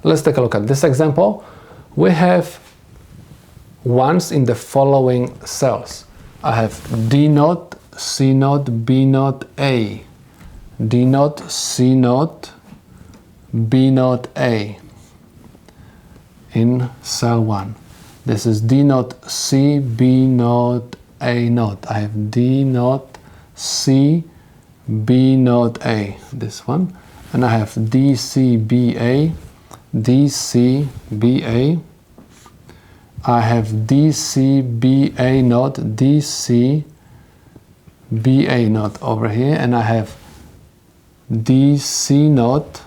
Let's take a look at this example. We have ones in the following cells. I have D0, C0, B0, A. D0, C0, B0, A in cell 1. This is D0, C, B0, A0. I have D0, C, B0, A, this one. And I have DC, BA, DC, BA. I have DC, BA0, DC, BA0 over here. And I have DC0,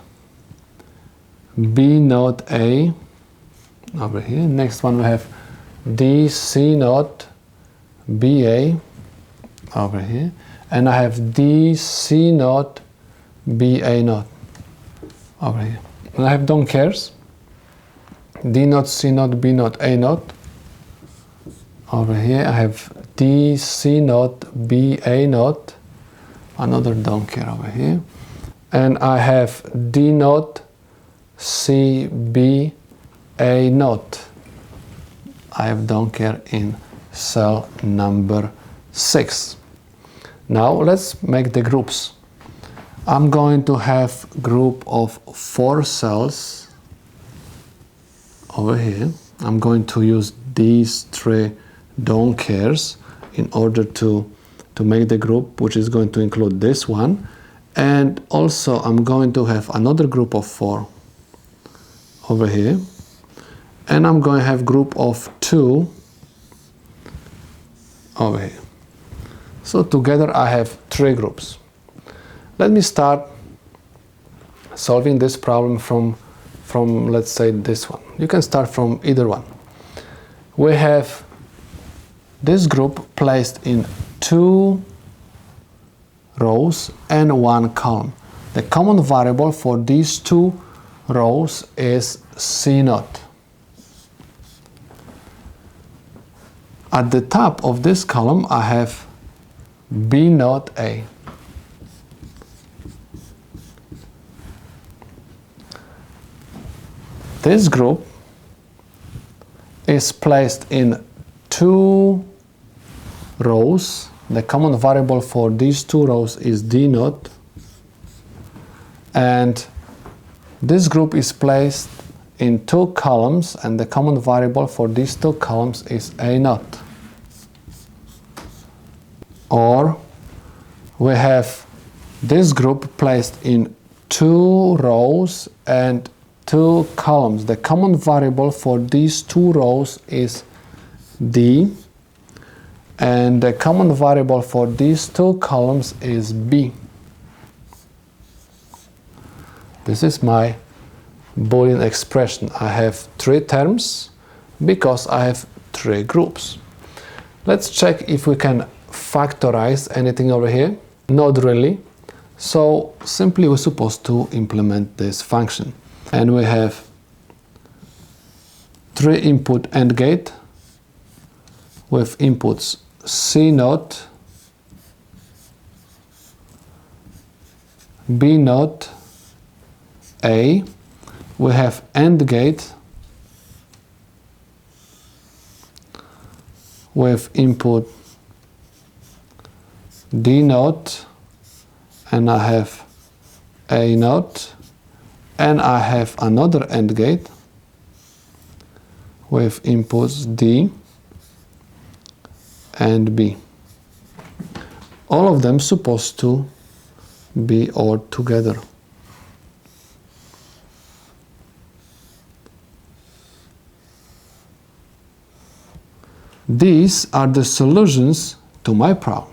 B0, A over here. Next one we have DC0, BA over here. And I have DC0, BA0 over here. And I have don't cares. D0, C0, B0, A0 over here. I have DC0, BA0, another don't care over here. And I have D0, C, B, A0. I have don't care in cell number 6. Now let's make the groups. I'm going to have group of 4 cells over here. I'm going to use these 3 don't cares in order to make the group, which is going to include this one. And also I'm going to have another group of 4 over here. And I'm going to have group of 2 over here. So together I have 3 groups. Let me start solving this problem from let's say this one. You can start from either one. We have this group placed in 2 rows and 1 column. The common variable for these 2 rows is C0. At the top of this column I have B0, A. This group is placed in 2 rows. The common variable for these 2 rows is D0. And this group is placed in 2 columns, and the common variable for these 2 columns is A0. Or we have this group placed in 2 rows and 2 columns. The common variable for these 2 rows is D, and the common variable for these 2 columns is B. This is my Boolean expression. I have 3 terms because I have 3 groups. Let's check if we can factorize anything over here. Not really. So simply we're supposed to implement this function. And we have 3 input AND gate with inputs C0, B0, A. We have AND gate with input D0, and I have A0. And I have another AND gate with inputs D and B. All of them supposed to be OR together. These are the solutions to my problem.